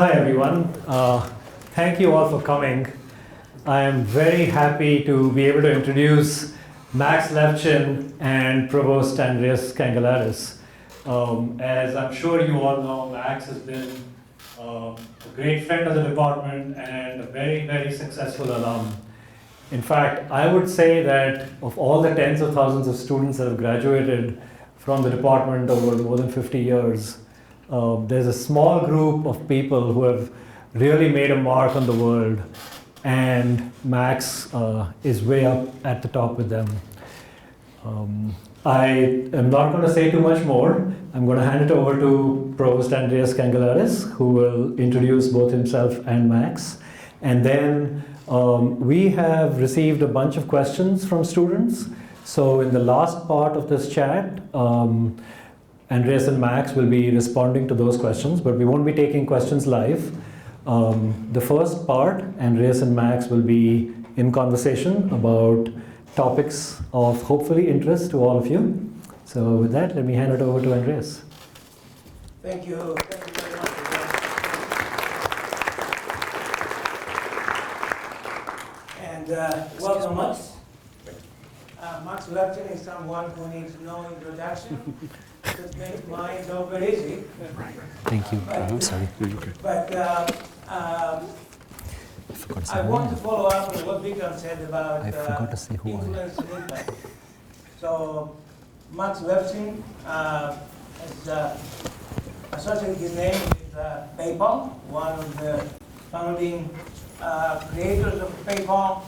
Hi everyone. Thank you all for coming. I am very happy to be able to introduce Max Levchin and Provost Andreas Cangellaris. As I'm sure you all know, Max has been a great friend of the department and a very, very successful alum. In fact, I would say that of all the tens of thousands of students that have graduated from the department over more than 50 years, there's a small group of people who have really made a mark on the world, and Max is way up at the top with them. I am not going to say too much more. I'm going to hand it over to Provost Andreas Cangellaris, who will introduce both himself and Max. And then we have received a bunch of questions from students. So in the last part of this chat, Andreas and Max will be responding to those questions, but we won't be taking questions live. The first part, Andreas and Max will be in conversation about topics of hopefully interest to all of you. So with that, let me hand it over to Andreas. Thank you. Thank you very much. And welcome, Max. Max Levchin is someone who needs no introduction. Just make my job very easy. Thank you. But, Sorry. But I want to follow up on what Vikram said about I forgot to say who I am. influence and impact. So Max Levchin has associated his name with PayPal, one of the founding creators of PayPal,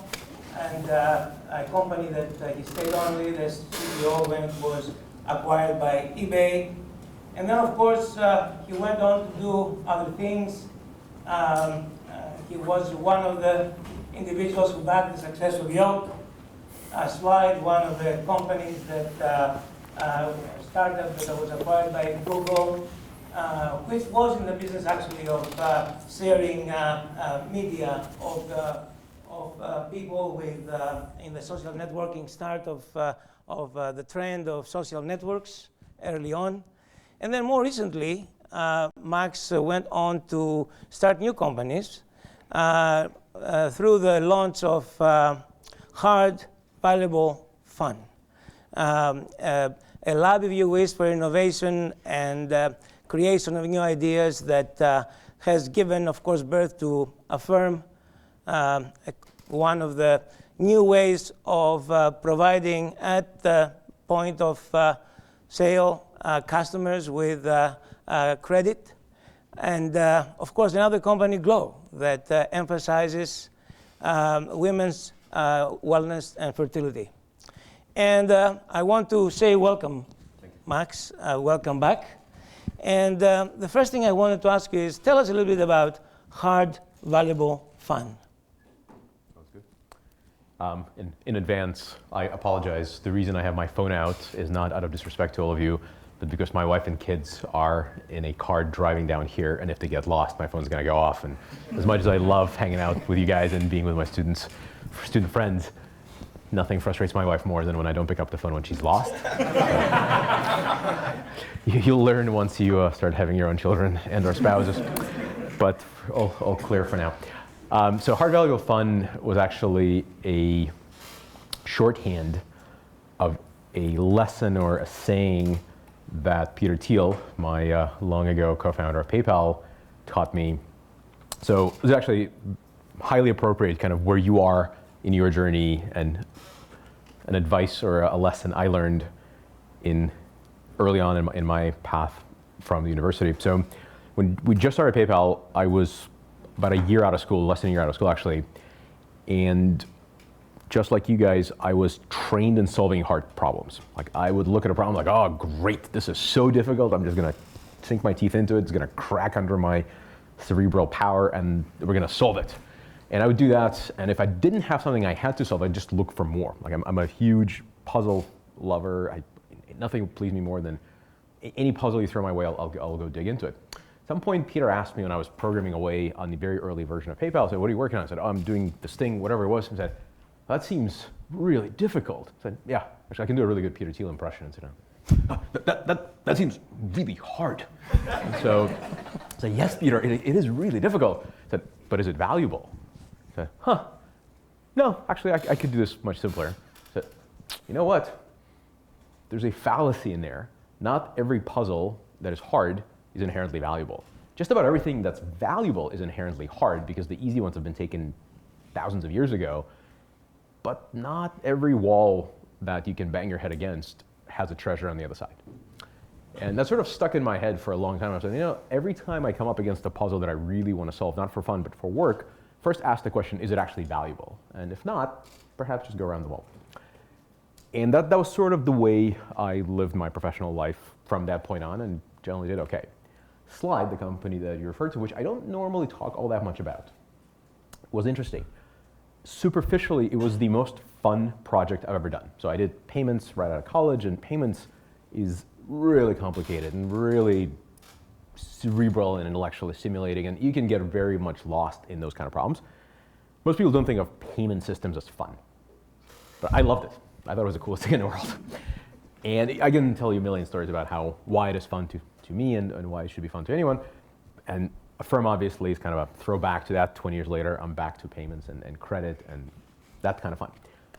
and a company that he stayed on with as CEO when it was acquired by eBay. And then, of course, he went on to do other things. He was one of the individuals who backed the success of Yelp, Slide, one of the companies that startup that was acquired by Google, which was in the business actually of sharing media of people with in the social networking start of the trend of social networks early on. And then more recently, Max went on to start new companies through the launch of Hard, Valuable, Fun, a lab, if you wish, for innovation and creation of new ideas that has given, of course, birth to Affirm, one of the new ways of providing at the point of sale customers with credit. And of course, another company, Glow, that emphasizes women's wellness and fertility. And I want to say welcome, Max, welcome back. And the first thing I wanted to ask you is, tell us a little bit about Hard, Valuable, Fun. In advance, I apologize. The reason I have my phone out is not out of disrespect to all of you, but because my wife and kids are in a car driving down here, and if they get lost, my phone's gonna go off. And as much as I love hanging out with you guys and being with my student friends, nothing frustrates my wife more than when I don't pick up the phone when she's lost. You'll learn once you start having your own children and our spouses, but all clear for now. So Hard, Valuable, Fun was actually a shorthand of a lesson or a saying that Peter Thiel, my long ago co-founder of PayPal, taught me. So it was actually highly appropriate kind of where you are in your journey and an advice or a lesson I learned early on in my path from the university. So when we just started PayPal, I was about a year out of school, less than a year out of school actually. And just like you guys, I was trained in solving hard problems. Like I would look at a problem like, oh great, this is so difficult, I'm just gonna sink my teeth into it, it's gonna crack under my cerebral power and we're gonna solve it. And I would do that, and if I didn't have something I had to solve, I'd just look for more. Like I'm a huge puzzle lover. Nothing would please me more than any puzzle you throw my way, I'll go dig into it. At some point, Peter asked me when I was programming away on the very early version of PayPal, I said, what are you working on? I said, oh, I'm doing this thing, whatever it was. He said, that seems really difficult. I said, yeah, actually I can do a really good Peter Thiel impression. And said, oh, that seems really hard. So said, yes, Peter, it is really difficult. I said, but is it valuable? I said, huh, no, actually, I could do this much simpler. I said, you know what? There's a fallacy in there. Not every puzzle that is hard is inherently valuable. Just about everything that's valuable is inherently hard because the easy ones have been taken thousands of years ago, but not every wall that you can bang your head against has a treasure on the other side. And that sort of stuck in my head for a long time. I was like, you know, every time I come up against a puzzle that I really want to solve, not for fun, but for work, first ask the question, is it actually valuable? And if not, perhaps just go around the wall. And that was sort of the way I lived my professional life from that point on, and generally did okay. Slide, the company that you referred to, which I don't normally talk all that much about, was interesting. Superficially, it was the most fun project I've ever done. So I did payments right out of college, and payments is really complicated and really cerebral and intellectually stimulating, and you can get very much lost in those kind of problems. Most people don't think of payment systems as fun, but I loved it. I thought it was the coolest thing in the world. And I can tell you a million stories about why it is fun to me and why it should be fun to anyone. And Affirm obviously is kind of a throwback to that. 20 years later, I'm back to payments and credit, and that's kind of fun.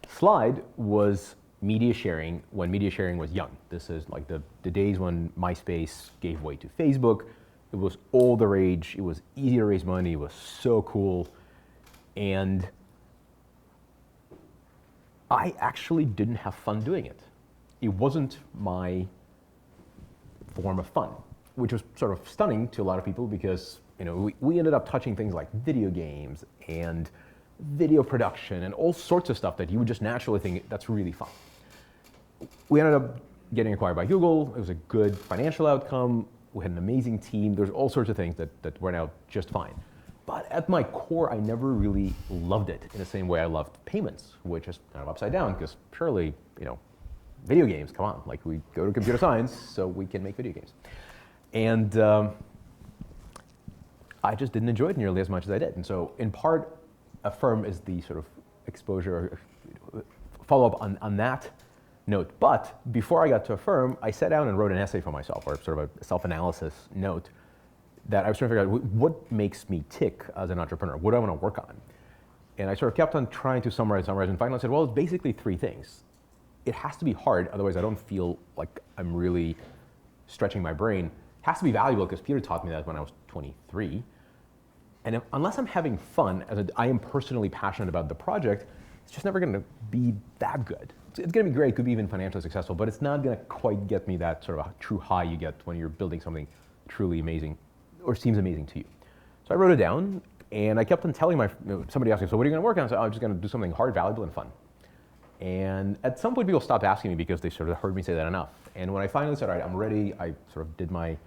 Slide was media sharing when media sharing was young. This is like the days when MySpace gave way to Facebook. It was all the rage. It was easy to raise money. It was so cool. And I actually didn't have fun doing it. It wasn't my form of fun, which was sort of stunning to a lot of people because we ended up touching things like video games and video production and all sorts of stuff that you would just naturally think that's really fun. We ended up getting acquired by Google. It was a good financial outcome. We had an amazing team. There's all sorts of things that went out just fine. But at my core, I never really loved it in the same way I loved payments, which is kind of upside down because surely, video games, come on. Like we go to computer science so we can make video games. And I just didn't enjoy it nearly as much as I did. And so in part, Affirm is the sort of exposure, follow-up on that note. But before I got to Affirm, I sat down and wrote an essay for myself, or sort of a self-analysis note, that I was trying to figure out what makes me tick as an entrepreneur. What do I want to work on? And I sort of kept on trying to summarize, and finally I said, well, it's basically three things. It has to be hard, otherwise I don't feel like I'm really stretching my brain. It has to be valuable, because Peter taught me that when I was 23. And unless I'm having fun, I am personally passionate about the project, it's just never going to be that good. It's going to be great, it could be even financially successful, but it's not going to quite get me that sort of a true high you get when you're building something truly amazing, or seems amazing to you. So I wrote it down, and I kept on telling somebody asked me, so what are you going to work on? I said, I'm just going to do something hard, valuable, and fun. And at some point, people stopped asking me because they sort of heard me say that enough. And when I finally said, all right, I'm ready, I sort of did my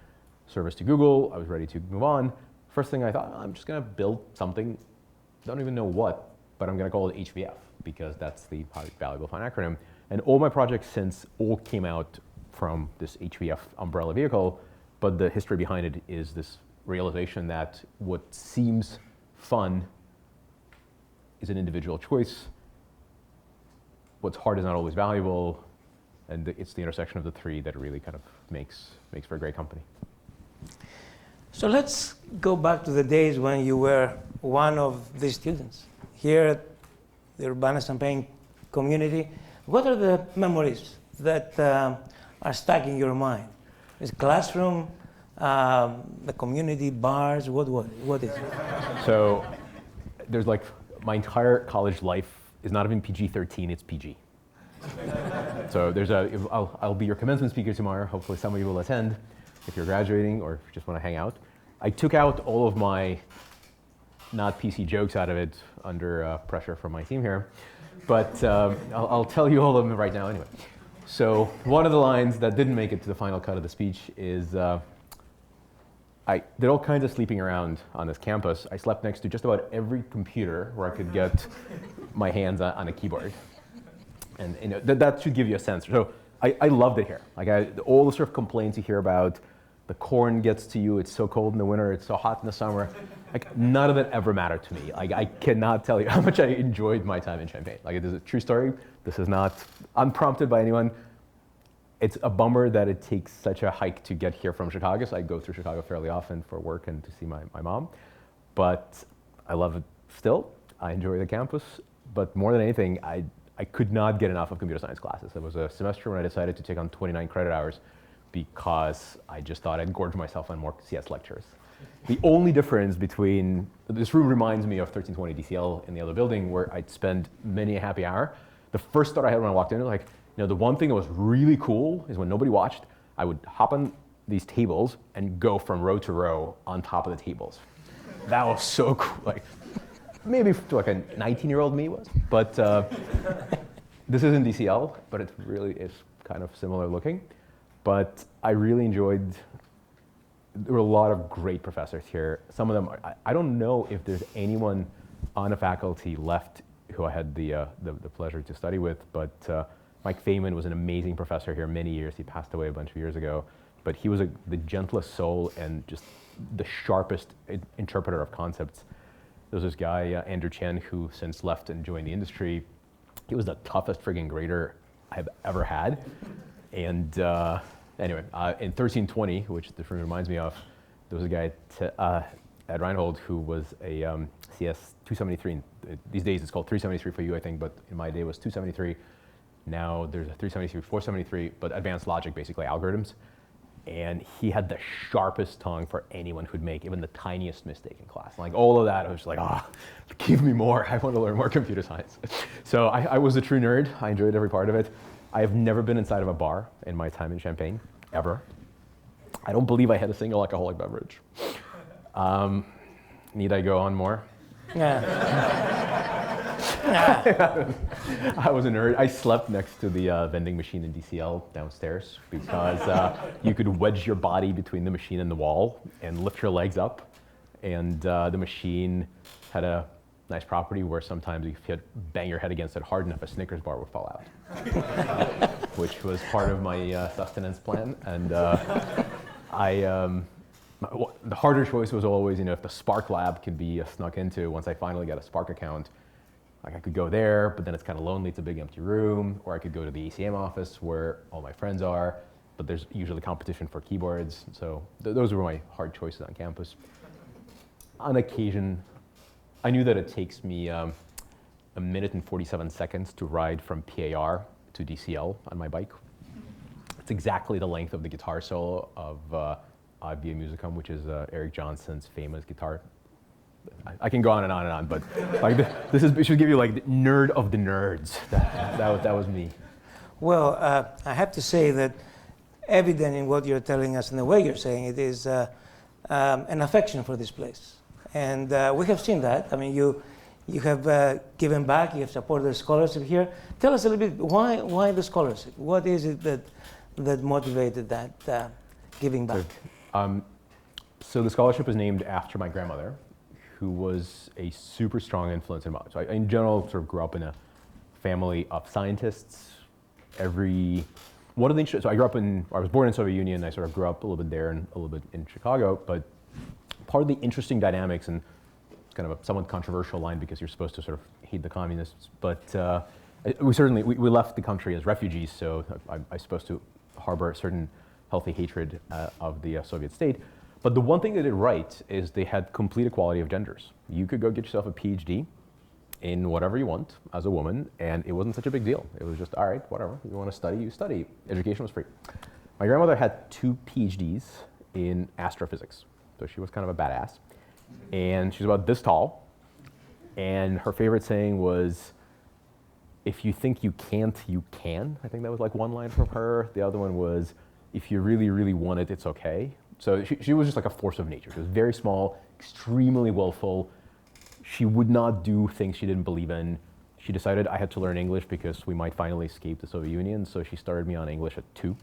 service to Google, I was ready to move on. First thing I thought, I'm just going to build something, don't even know what, but I'm going to call it HVF, because that's the highly valuable fun acronym. And all my projects since all came out from this HVF umbrella vehicle, but the history behind it is this realization that what seems fun is an individual choice. What's hard is not always valuable, and it's the intersection of the three that really kind of makes for a great company. So let's go back to the days when you were one of the students here at the Urbana-Champaign community. What are the memories that are stuck in your mind? Is classroom, the community bars, what is it? So there's like, my entire college life is not even PG-13, it's PG. So I'll be your commencement speaker tomorrow. Hopefully some of you will attend if you're graduating or if you just want to hang out. I took out all of my not PC jokes out of it under pressure from my team here, but I'll tell you all of them right now anyway. So one of the lines that didn't make it to the final cut of the speech is, I did all kinds of sleeping around on this campus. I slept next to just about every computer where I could get my hands on a keyboard. And that should give you a sense. So I loved it here. Like all the sort of complaints you hear about, the corn gets to you, it's so cold in the winter, it's so hot in the summer. Like none of it ever mattered to me. Like I cannot tell you how much I enjoyed my time in Champaign. Like it is a true story. This is not unprompted by anyone. it's a bummer that it takes such a hike to get here from Chicago. So I go through Chicago fairly often for work and to see my mom. But I love it still. I enjoy the campus. But more than anything, I could not get enough of computer science classes. There was a semester when I decided to take on 29 credit hours because I just thought I'd gorge myself on more CS lectures. The only difference between, this room reminds me of 1320 DCL in the other building where I'd spend many a happy hour. The first thought I had when I walked in, like, the one thing that was really cool is when nobody watched, I would hop on these tables and go from row to row on top of the tables. That was so cool. Like, maybe like a 19-year-old me was, but this isn't DCL, but it really is kind of similar looking. But I really enjoyed, there were a lot of great professors here. Some of them, I don't know if there's anyone on a faculty left who I had the pleasure to study with, but Mike Feynman was an amazing professor here many years. He passed away a bunch of years ago, but he was the gentlest soul and just the sharpest interpreter of concepts. There was this guy, Andrew Chen, who since left and joined the industry. He was the toughest friggin' grader I've ever had. And anyway, in 1320, which this reminds me of, there was a guy at Reinhold who was a CS 273. These days it's called 373 for you, I think, but in my day it was 273. Now there's a 373, 473, but advanced logic, basically algorithms. And he had the sharpest tongue for anyone who'd make even the tiniest mistake in class. Like all of that, I was just like, give me more. I want to learn more computer science. So I was a true nerd. I enjoyed every part of it. I have never been inside of a bar in my time in Champaign, ever. I don't believe I had a single alcoholic beverage. Need I go on more? I was a nerd. I slept next to the vending machine in DCL downstairs because you could wedge your body between the machine and the wall and lift your legs up. And the machine had a nice property where sometimes if you bang your head against it hard enough, a Snickers bar would fall out, which was part of my sustenance plan. And the harder choice was always, if the Spark lab could be snuck into once I finally got a Spark account. Like I could go there, but then it's kind of lonely, it's a big empty room, or I could go to the ACM office where all my friends are, but there's usually competition for keyboards. So those were my hard choices on campus. On occasion, I knew that it takes me a minute and 47 seconds to ride from PAR to DCL on my bike. It's exactly the length of the guitar solo of Via Musicum, which is Eric Johnson's famous guitar. I can go on and on and on, but like it should give you like the nerd of the nerds. That was me. Well, I have to say that evident in what you're telling us and the way you're saying it is an affection for this place. And we have seen that. I mean, you have given back, you have supported the scholarship here. Tell us a little bit, why the scholarship? What is it that motivated that giving back? So the scholarship is named after my grandmother, who was a super strong influence in my life. So I, in general, sort of grew up in a family of scientists. So I was born in Soviet Union. I sort of grew up a little bit there and a little bit in Chicago. But part of the interesting dynamics, and it's kind of a somewhat controversial line because you're supposed to sort of hate the communists, but we left the country as refugees, so I'm supposed to harbor a certain healthy hatred of the Soviet state. But the one thing they did right is they had complete equality of genders. You could go get yourself a PhD in whatever you want as a woman, and it wasn't such a big deal. It was just, all right, whatever. You want to study, you study. Education was free. My grandmother had 2 PhDs in astrophysics, so she was kind of a badass. And she was about this tall, and her favorite saying was, if you think you can't, you can. I think that was like one line from her. The other one was, if you really, really want it, it's okay. So she was just like a force of nature. She was very small, extremely willful. She would not do things she didn't believe in. She decided I had to learn English because we might finally escape the Soviet Union, so she started me on English at 2.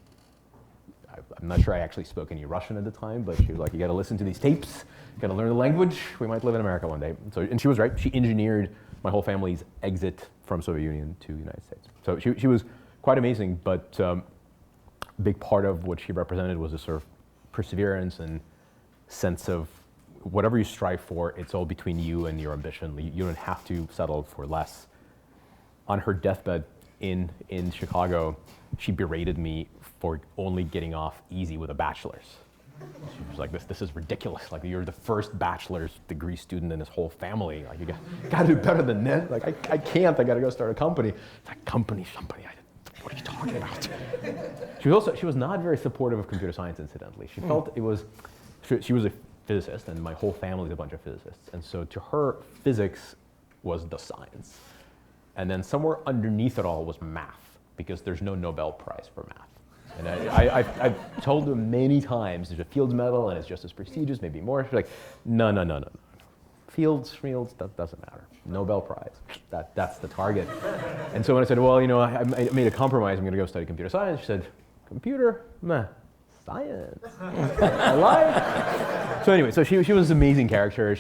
I'm not sure I actually spoke any Russian at the time, but she was like, you gotta listen to these tapes, you gotta learn the language, we might live in America one day. And she was right, she engineered my whole family's exit from Soviet Union to the United States. So she was quite amazing, but a big part of what she represented was a sort of perseverance and sense of whatever you strive for, it's all between you and your ambition. You don't have to settle for less. On her deathbed, in Chicago, she berated me for only getting off easy with a bachelor's. She was like, this is ridiculous. Like, you're the first bachelor's degree student in this whole family. Like, you got to do better than this. Like, I can't. I got to go start a company. It's like, company. What are you talking about? She was not very supportive of computer science, incidentally. She felt it was, she was a physicist, and my whole family is a bunch of physicists. And so to her, physics was the science. And then somewhere underneath it all was math, because there's no Nobel Prize for math. And I've told her many times, there's a Fields Medal, and it's just as prestigious, maybe more. She's like, no. Fields, that doesn't matter. Nobel Prize, that's the target. And so when I said, well, I made a compromise, I'm gonna go study computer science, she said, computer? Meh. Science. I lied. So anyway, so she was an amazing character.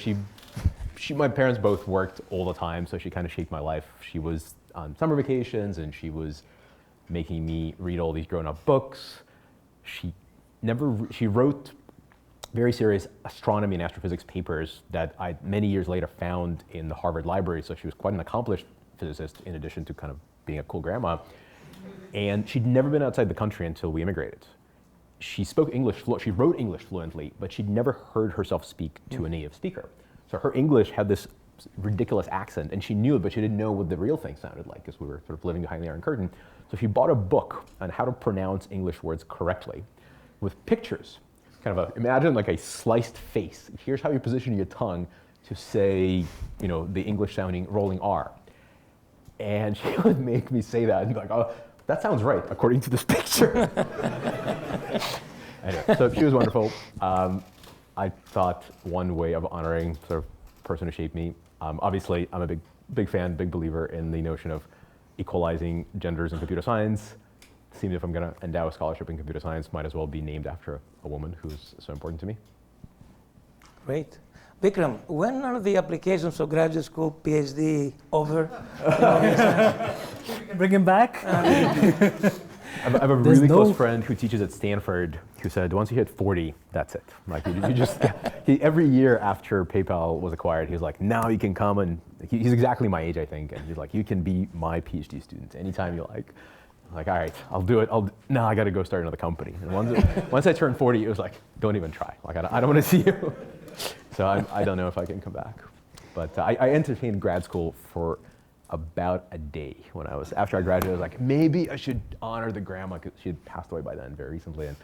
My parents both worked all the time, so she kind of shaped my life. She was on summer vacations, and she was making me read all these grown-up books. She wrote very serious astronomy and astrophysics papers that I many years later found in the Harvard Library. So she was quite an accomplished physicist, in addition to kind of being a cool grandma. And she'd never been outside the country until we immigrated. She spoke English, she wrote English fluently, but she'd never heard herself speak to a native speaker. So her English had this ridiculous accent, and she knew it, but she didn't know what the real thing sounded like, because we were sort of living behind the Iron Curtain. So she bought a book on how to pronounce English words correctly with pictures. Imagine like a sliced face. Here's how you position your tongue to say, the English sounding rolling R. And she would make me say that and be like, oh, that sounds right, according to this picture. Anyway, so she was wonderful. I thought one way of honoring sort of person who shaped me, obviously I'm a big fan, big believer in the notion of equalizing genders in computer science. Seems if I'm going to endow a scholarship in computer science, might as well be named after a woman who's so important to me. Great. Vikram, when are the applications for graduate school, PhD over? Bring him back. I have a really close friend who teaches at Stanford who said, once you hit 40, that's it. Like, you just, every year after PayPal was acquired, he was like, now you can come and, he's exactly my age, I think, and he's like, you can be my PhD student anytime you like. I'm like, all right, I'll do it. Now I got to go start another company. And once I turned 40, it was like, don't even try. Like, I don't want to see you. So I don't know if I can come back. But I entertained grad school for about a day after I graduated. I was like, maybe I should honor the grandma, because she had passed away by then very recently. And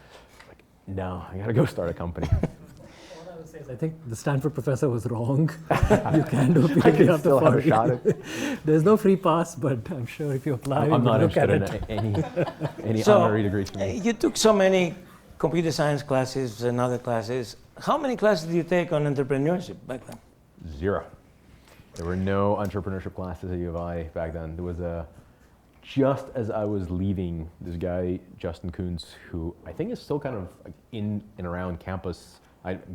like, no, I got to go start a company. What I would say is, I think the Stanford professor was wrong. You can do PhD I can after still 40. have a shot at it. There's no free pass, but I'm sure if you apply, I'm not look at interested it. in any honorary degree for me. You took so many computer science classes and other classes. How many classes did you take on entrepreneurship back then? 0. There were no entrepreneurship classes at U of I back then. There was just as I was leaving, this guy, Justin Kuntz, who I think is still kind of in and around campus.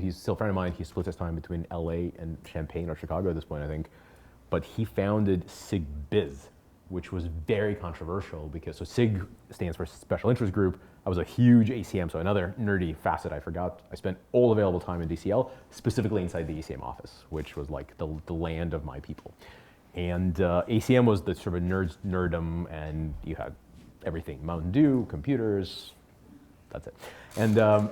He's still a friend of mine. He splits his time between LA and Champaign or Chicago at this point, I think. But he founded Sig Biz, which was very controversial because, so SIG stands for Special Interest Group. I was a huge ACM, so another nerdy facet I forgot. I spent all available time in DCL, specifically inside the ACM office, which was like the land of my people. And ACM was the sort of nerddom, and you had everything, Mountain Dew, computers, that's it. And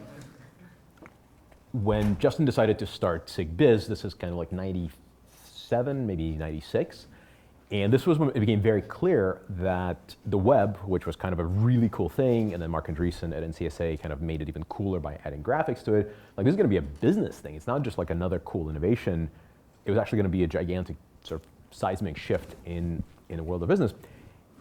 when Justin decided to start Sig Biz, this is kind of like 97, maybe 96, and this was when it became very clear that the web, which was kind of a really cool thing, and then Mark Andreessen at NCSA kind of made it even cooler by adding graphics to it, like this is going to be a business thing. It's not just like another cool innovation. It was actually going to be a gigantic sort of seismic shift in the world of business.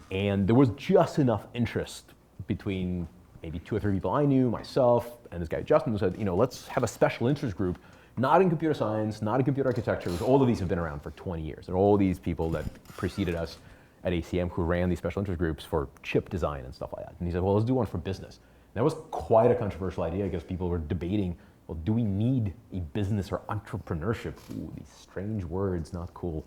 And there was just enough interest between maybe 2 or 3 people I knew, myself, and this guy Justin, who said, let's have a special interest group, not in computer science, not in computer architecture, because all of these have been around for 20 years. And all these people that preceded us at ACM who ran these special interest groups for chip design and stuff like that. And he said, well, let's do one for business. And that was quite a controversial idea because people were debating, well, do we need a business or entrepreneurship? Ooh, these strange words, not cool.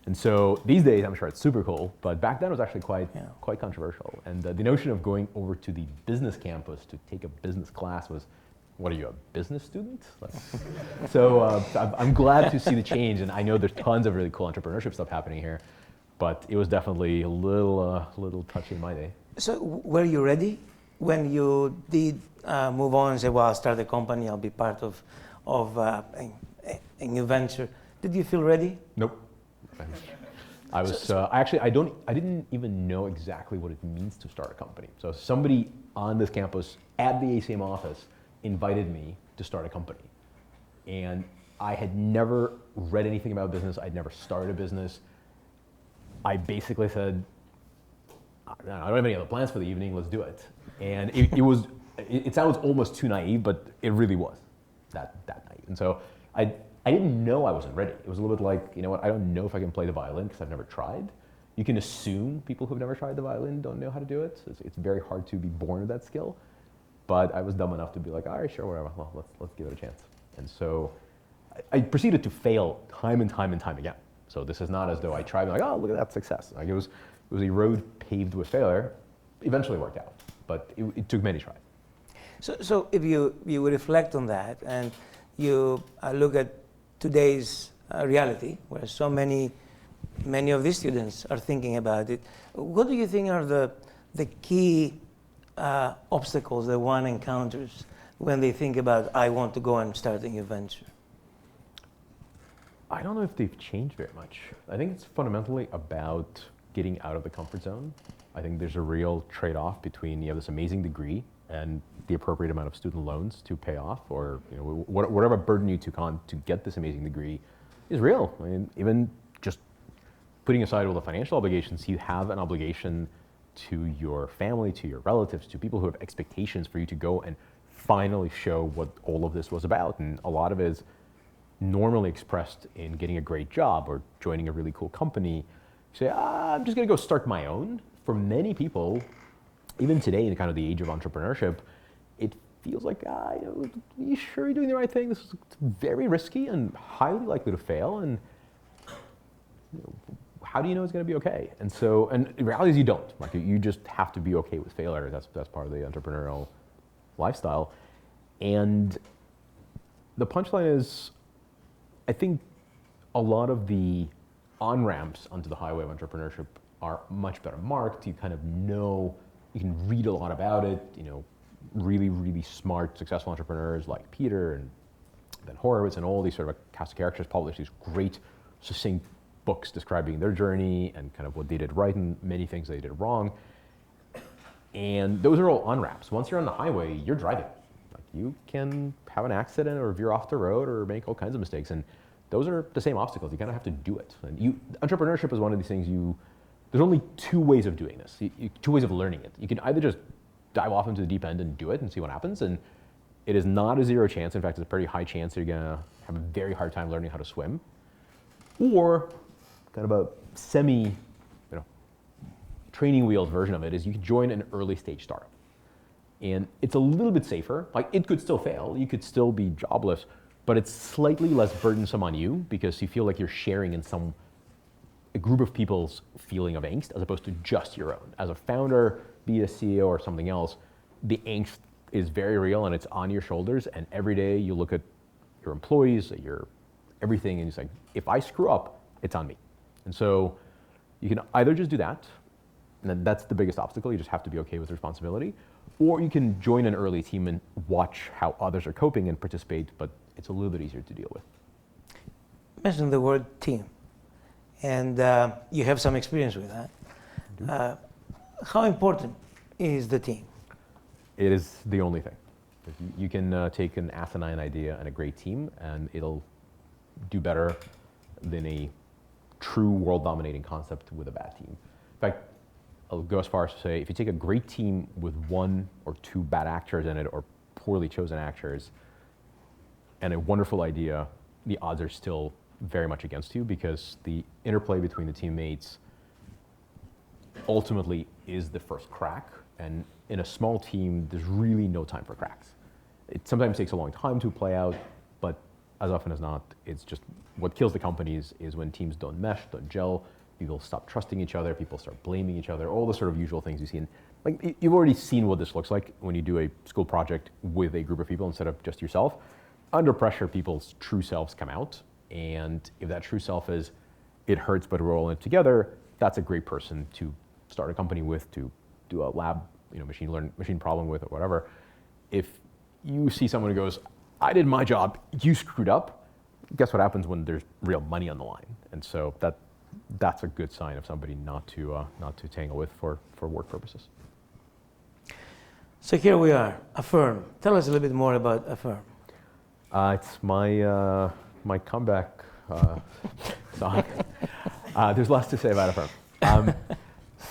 And so these days, I'm sure it's super cool, but back then it was actually quite controversial. And the notion of going over to the business campus to take a business class was, what are you, a business student? So I'm glad to see the change, and I know there's tons of really cool entrepreneurship stuff happening here. but it was definitely a little touchy in my day. So were you ready when you did move on and say, well, I'll start a company, I'll be part of a new venture? Did you feel ready? Nope. I was I didn't even know exactly what it means to start a company. So somebody on this campus at the ACM office invited me to start a company. And I had never read anything about business. I'd never started a business. I basically said, I don't have any other plans for the evening, let's do it. And it sounds almost too naive, but it really was that naive. And so I didn't know I wasn't ready. It was a little bit like, you know what, I don't know if I can play the violin because I've never tried. You can assume people who've never tried the violin don't know how to do it. It's very hard to be born with that skill. But I was dumb enough to be like, all right, sure, whatever, well, let's give it a chance. And so I proceeded to fail time and time and time again. So this is not as though I tried and like, oh, look at that success. Like it was a road paved with failure. Eventually worked out, but it took many tries. So if you reflect on that and you look at today's reality, where so many of these students are thinking about it, what do you think are the key obstacles that one encounters when they think about, I want to go and start a new venture? I don't know if they've changed very much. I think it's fundamentally about getting out of the comfort zone. I think there's a real trade-off between you have this amazing degree and the appropriate amount of student loans to pay off, or whatever burden you took on to get this amazing degree is real. I mean, even just putting aside all the financial obligations, you have an obligation to your family, to your relatives, to people who have expectations for you to go and finally show what all of this was about. And a lot of it is normally expressed in getting a great job or joining a really cool company. You say, I'm just gonna go start my own. For many people, even today in kind of the age of entrepreneurship, it feels like, are you sure you're doing the right thing? This is very risky and highly likely to fail. And how do you know it's going to be okay? And the reality is you don't. Like you just have to be okay with failure. That's part of the entrepreneurial lifestyle. And the punchline is, I think a lot of the on-ramps onto the highway of entrepreneurship are much better marked. You kind of know, you can read a lot about it. Really, really smart, successful entrepreneurs like Peter and Ben Horowitz and all these sort of a cast of characters publish these great, succinct books describing their journey and kind of what they did right and many things they did wrong. And those are all on-ramps. Once you're on the highway, you're driving. Like you can have an accident or veer off the road or make all kinds of mistakes. And those are the same obstacles. You kind of have to do it. And entrepreneurship is one of these things there's only two ways of doing this, two ways of learning it. You can either just dive off into the deep end and do it and see what happens. And it is not a zero chance. In fact, it's a pretty high chance that you're gonna have a very hard time learning how to swim. Or kind of a semi, training wheels version of it is you can join an early stage startup. And it's a little bit safer. Like it could still fail. You could still be jobless, but it's slightly less burdensome on you because you feel like you're sharing in a group of people's feeling of angst as opposed to just your own. As a founder, be a CEO or something else, the angst is very real and it's on your shoulders. And every day you look at your employees, your everything, and it's like, if I screw up, it's on me. And so you can either just do that, and then that's the biggest obstacle. You just have to be okay with responsibility. Or you can join an early team and watch how others are coping and participate, but it's a little bit easier to deal with. You mentioned the word team, and you have some experience with that. How important is the team? It is the only thing. You can take an asinine idea and a great team, and it'll do better than a true world-dominating concept with a bad team. In fact, I'll go as far as to say, if you take a great team with one or two bad actors in it, or poorly chosen actors, and a wonderful idea, the odds are still very much against you because the interplay between the teammates ultimately is the first crack. And in a small team, there's really no time for cracks. It sometimes takes a long time to play out, but as often as not, it's just what kills the companies is when teams don't mesh, don't gel, people stop trusting each other, people start blaming each other, all the sort of usual things you see. Like you've already seen what this looks like when you do a school project with a group of people instead of just yourself. Under pressure, people's true selves come out. And if that true self is, it hurts, but we're all in it together, that's a great person to start a company with, to do a lab, machine problem with, or whatever. If you see someone who goes, I did my job, you screwed up, guess what happens when there's real money on the line? And so that's a good sign of somebody not to tangle with for work purposes. So here we are, Affirm. Tell us a little bit more about Affirm. It's my comeback song. There's lots to say about Affirm.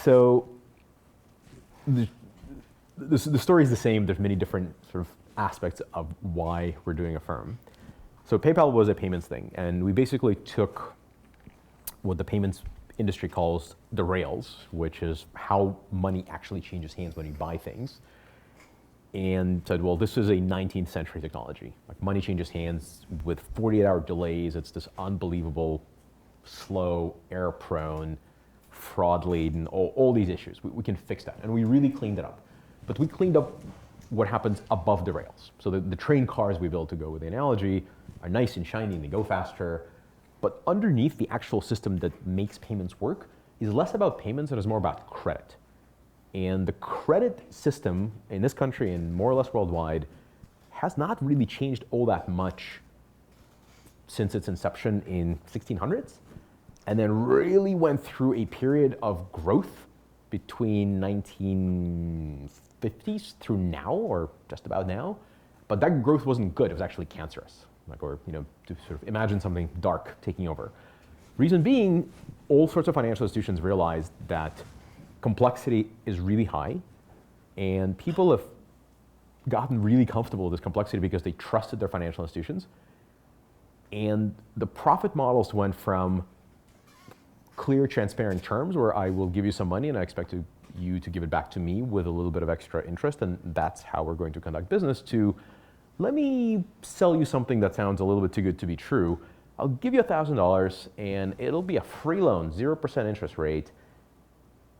So the story is the same. There's many different sort of aspects of why we're doing Affirm. So PayPal was a payments thing, and we basically took what the payments industry calls the rails, which is how money actually changes hands when you buy things, and said, well, this is a 19th century technology. Like, money changes hands with 48-hour delays. It's this unbelievable, slow, error-prone, fraud-laden, all these issues. We can fix that, and we really cleaned it up. But we cleaned up what happens above the rails. So the train cars we built, to go with the analogy, are nice and shiny, and they go faster. But underneath the actual system that makes payments work is less about payments and is more about credit. And the credit system in this country and more or less worldwide has not really changed all that much since its inception in 1600s, and then really went through a period of growth between 1950s through now, or just about now. But that growth wasn't good. It was actually cancerous. To sort of imagine something dark taking over. Reason being, all sorts of financial institutions realized that complexity is really high, and people have gotten really comfortable with this complexity because they trusted their financial institutions. And the profit models went from clear, transparent terms, where I will give you some money and I expect you to give it back to me with a little bit of extra interest, and that's how we're going to conduct business, to let me sell you something that sounds a little bit too good to be true. I'll give you $1,000 and it'll be a free loan, 0% interest rate.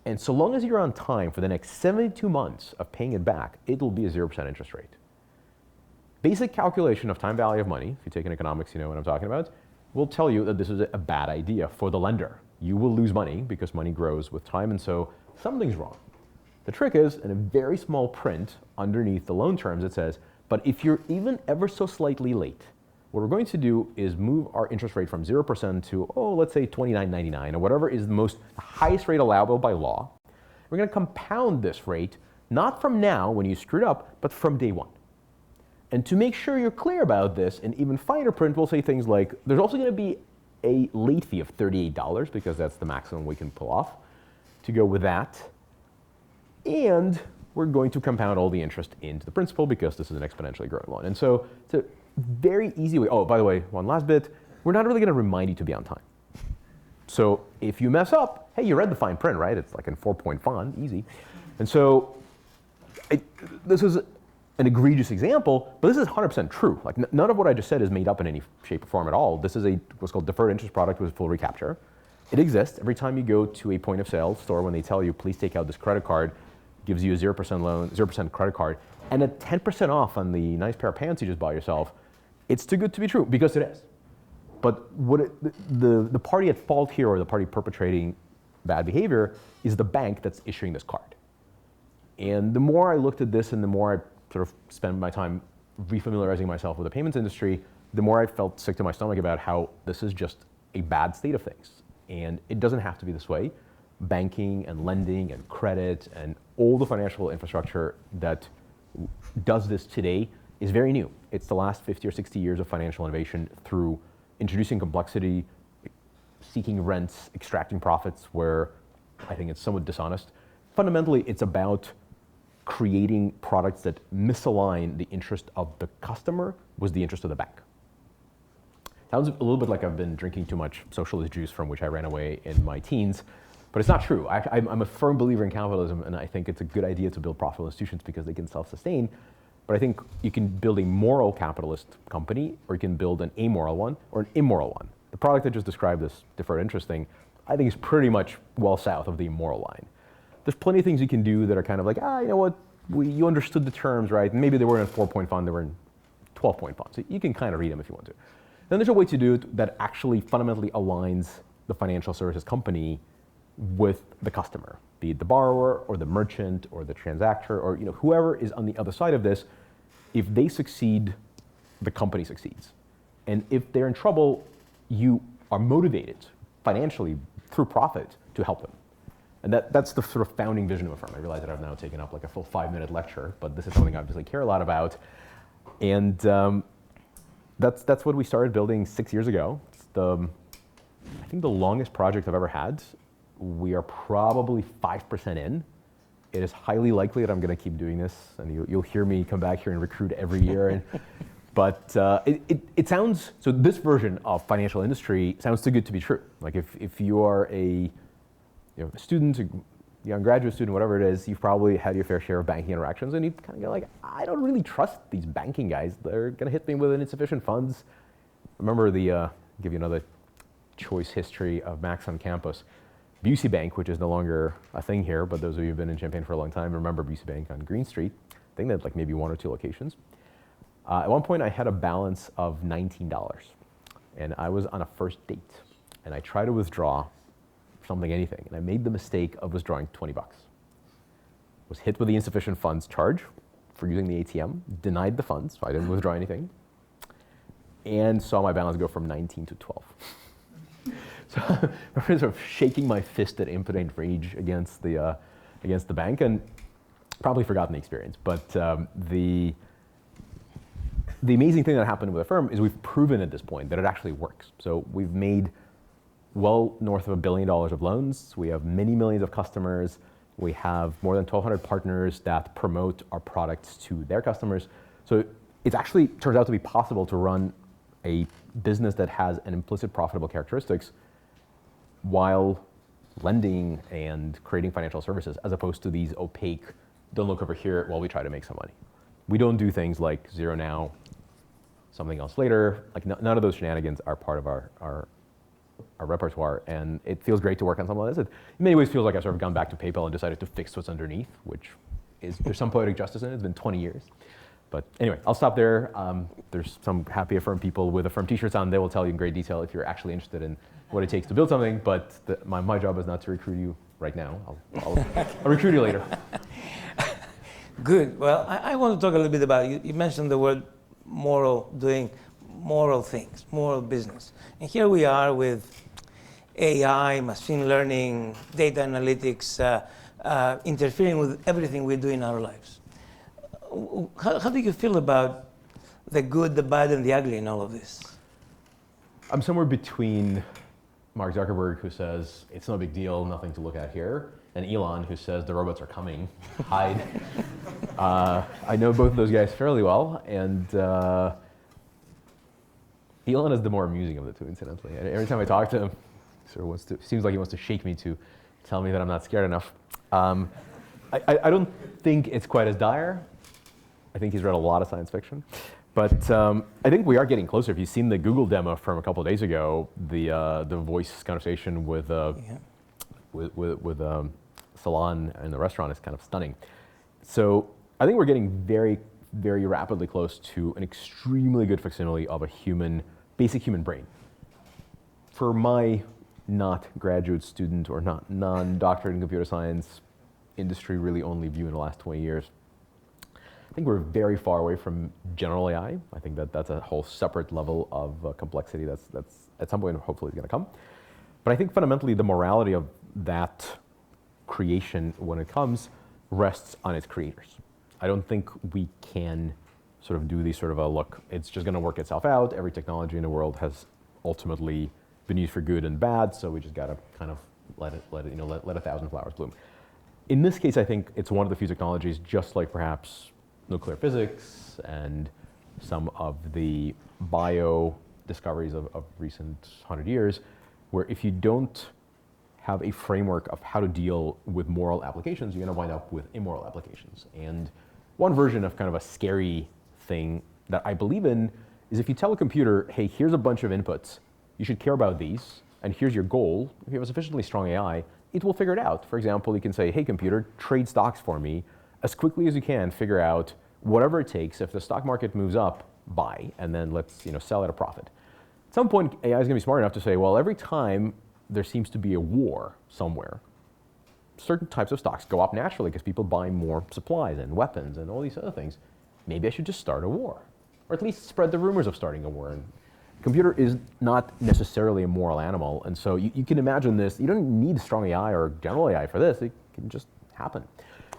And so long as you're on time for the next 72 months of paying it back, it'll be a 0% interest rate. Basic calculation of time value of money, if you take in economics, you know what I'm talking about, will tell you that this is a bad idea for the lender. You will lose money because money grows with time, and so something's wrong. The trick is, in a very small print underneath the loan terms, it says, but if you're even ever so slightly late, what we're going to do is move our interest rate from 0% to, let's say $29.99, or whatever is the highest rate allowable by law. We're going to compound this rate, not from now when you screwed up, but from day one. And to make sure you're clear about this, in even finer print, we'll say things like, there's also going to be a late fee of $38, because that's the maximum we can pull off to go with that. And we're going to compound all the interest into the principal, because this is an exponentially growing loan. And so it's a very easy way. Oh, by the way, one last bit. We're not really going to remind you to be on time. So if you mess up, hey, you read the fine print, right? It's like in 4-point font, easy. And so this is an egregious example, but this is 100% true. Like, none of what I just said is made up in any shape or form at all. This is what's called deferred interest product with full recapture. It exists. Every time you go to a point of sale store, when they tell you, please take out this credit card, gives you a 0% loan, 0% credit card, and a 10% off on the nice pair of pants you just bought yourself. It's too good to be true, because it is. But the party at fault here, or the party perpetrating bad behavior, is the bank that's issuing this card. And the more I looked at this, and the more I sort of spent my time refamiliarizing myself with the payments industry, the more I felt sick to my stomach about how this is just a bad state of things. And it doesn't have to be this way. Banking and lending and credit and all the financial infrastructure that does this today is very new. It's the last 50 or 60 years of financial innovation through introducing complexity, seeking rents, extracting profits where I think it's somewhat dishonest. Fundamentally, it's about creating products that misalign the interest of the customer with the interest of the bank. Sounds a little bit like I've been drinking too much socialist juice from which I ran away in my teens, but it's not true. I'm a firm believer in capitalism, and I think it's a good idea to build profitable institutions because they can self-sustain. But I think you can build a moral capitalist company, or you can build an amoral one, or an immoral one. The product I just described, this deferred interest thing, I think is pretty much well south of the immoral line. There's plenty of things you can do that are kind of like, you know what, you understood the terms, right? Maybe they weren't in 4-point font, they were in 12-point font. So you can kind of read them if you want to. Then there's a way to do it that actually fundamentally aligns the financial services company with the customer, be it the borrower or the merchant or the transactor or whoever is on the other side of this. If they succeed, the company succeeds. And if they're in trouble, you are motivated financially through profit to help them. And that's the sort of founding vision of Affirm. I realize that I've now taken up like a full 5-minute lecture, but this is something I obviously care a lot about. And that's what we started building 6 years ago. It's I think the longest project I've ever had. We are probably 5% in. It is highly likely that I'm going to keep doing this, and you'll hear me come back here and recruit every year. But it sounds, so this version of financial industry sounds too good to be true. Like if you are a student, a young graduate student, whatever it is, you've probably had your fair share of banking interactions, and you kind of go like, I don't really trust these banking guys. They're going to hit me with insufficient funds. Remember give you another choice history of Max on campus. Busey Bank, which is no longer a thing here, but those of you who've been in Champaign for a long time remember Busey Bank on Green Street. I think they had like maybe 1 or 2 locations. At one point I had a balance of $19, and I was on a first date, and I tried to withdraw anything, and I made the mistake of withdrawing $20. Was hit with the insufficient funds charge for using the ATM, denied the funds, so I didn't withdraw anything, and saw my balance go from 19 to 12. So I remember sort of shaking my fist at impotent rage against the bank, and probably forgotten the experience. But the amazing thing that happened with Affirm is we've proven at this point that it actually works. So we've made well north of $1 billion of loans. We have many millions of customers. We have more than 1,200 partners that promote our products to their customers. So it actually turns out to be possible to run a business that has an implicit profitable characteristics while lending and creating financial services, as opposed to these opaque, don't look over here while we try to make some money. We don't do things like zero now, something else later. Like none of those shenanigans are part of our repertoire, and it feels great to work on something like this. It in many ways feels like I've sort of gone back to PayPal and decided to fix what's underneath, which is, there's some poetic justice in it. It's been 20 years. But anyway, I'll stop there. There's some happy Affirm people with Affirm t-shirts on. They will tell you in great detail if you're actually interested in what it takes to build something, but my job is not to recruit you right now. I'll recruit you later. Good. Well, I want to talk a little bit about, you mentioned the word moral, doing moral things, moral business. And here we are with AI, machine learning, data analytics, interfering with everything we do in our lives. How do you feel about the good, the bad, and the ugly in all of this? I'm somewhere between Mark Zuckerberg, who says, it's no big deal, nothing to look at here, and Elon, who says, the robots are coming, hide. I know both of those guys fairly well, and Elon is the more amusing of the two, incidentally. And every time I talk to him, seems like he wants to shake me to tell me that I'm not scared enough. I don't think it's quite as dire. I think he's read a lot of science fiction. But I think we are getting closer. If you've seen the Google demo from a couple of days ago, the voice conversation with Salon in the restaurant is kind of stunning. So I think we're getting very, very rapidly close to an extremely good facsimile of a basic human brain. For my not graduate student or not non-doctorate in computer science industry really only view in the last 20 years, I think we're very far away from general AI. I think that's a whole separate level of complexity that's at some point hopefully is going to come. But I think fundamentally the morality of that creation when it comes rests on its creators. I don't think we can sort of do these sort of a look, it's just going to work itself out. Every technology in the world has ultimately been used for good and bad, so we just got to kind of let 1,000 flowers bloom. In this case, I think it's one of the few technologies, just like perhaps nuclear physics and some of the bio discoveries of recent 100 years, where if you don't have a framework of how to deal with moral applications, you're going to wind up with immoral applications. And one version of kind of a scary thing that I believe in is if you tell a computer, hey, here's a bunch of inputs, you should care about these, and here's your goal. If you have a sufficiently strong AI, it will figure it out. For example, you can say, hey, computer, trade stocks for me. As quickly as you can, figure out whatever it takes. If the stock market moves up, buy, and then let's sell at a profit. At some point, AI is going to be smart enough to say, well, every time there seems to be a war somewhere. Certain types of stocks go up naturally because people buy more supplies and weapons and all these other things. Maybe I should just start a war, or at least spread the rumors of starting a war. And computer is not necessarily a moral animal, and so you can imagine this. You don't need strong AI or general AI for this. It can just happen.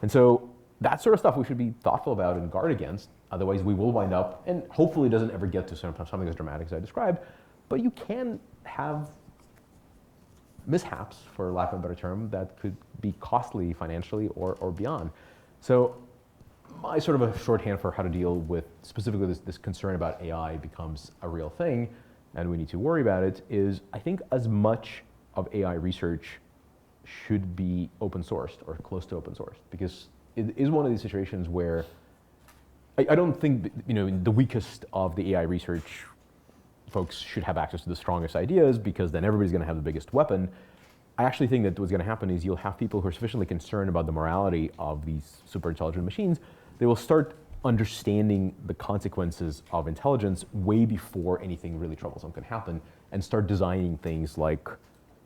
And so that sort of stuff we should be thoughtful about and guard against. Otherwise, we will wind up, and hopefully it doesn't ever get to something as dramatic as I described, but you can have mishaps, for lack of a better term, that could be costly financially or beyond. So my sort of a shorthand for how to deal with specifically this concern about AI becomes a real thing, and we need to worry about it, is I think as much of AI research should be open sourced or close to open source, because it is one of these situations where I don't think the weakest of the AI research folks should have access to the strongest ideas, because then everybody's going to have the biggest weapon. I actually think that what's going to happen is you'll have people who are sufficiently concerned about the morality of these super intelligent machines. They will start understanding the consequences of intelligence way before anything really troublesome can happen, and start designing things like